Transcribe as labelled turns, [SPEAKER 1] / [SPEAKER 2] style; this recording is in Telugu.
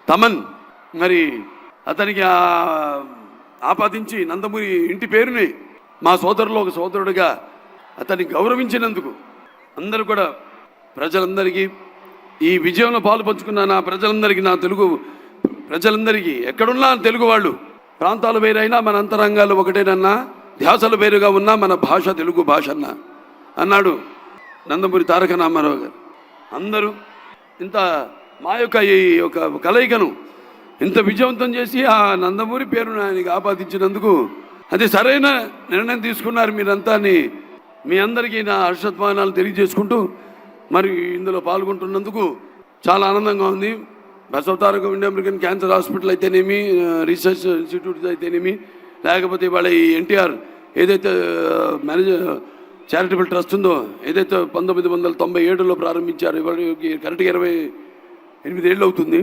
[SPEAKER 1] తమన్ మరి అతనికి ఆపాదించి నందమూరి ఇంటి పేరుని మా సోదరులో ఒక సోదరుడిగా అతన్ని గౌరవించినందుకు అందరూ కూడా ప్రజలందరికీ ఈ విజయంలో పాలు పంచుకున్న నా ప్రజలందరికీ, నా తెలుగు ప్రజలందరికీ, ఎక్కడున్నా తెలుగు వాళ్ళు, ప్రాంతాలు వేరైనా మన అంతరంగాలు ఒకటేనన్నా, ధ్యాసలు వేరుగా ఉన్నా మన భాష తెలుగు భాష అన్నాడు నందమూరి తారక రామారావు గారు. అందరూ ఇంత మా యొక్క ఈ యొక్క కలయికను ఇంత విజయవంతం చేసి ఆ నందమూరి పేరును ఆయనకి ఆపాదించినందుకు అది సరైన నిర్ణయం తీసుకున్నారు మీరంతా అని మీ అందరికీ నా హర్షధ్వానాలు తెలియజేసుకుంటూ మరి ఇందులో పాల్గొంటున్నందుకు చాలా ఆనందంగా ఉంది. Basavataraka India American cancer hospital అయితేనేమి, రీసెర్చ్ ఇన్స్టిట్యూట్స్ అయితేనేమి, లేకపోతే వాళ్ళ ఈ ఎన్టీఆర్ ఏదైతే చారిటబుల్ ట్రస్ట్ ఉందో, ఏదైతే 1997లో ప్రారంభించారో, ఇవాళ కరెక్ట్గా 28 ఏళ్ళు అవుతుంది.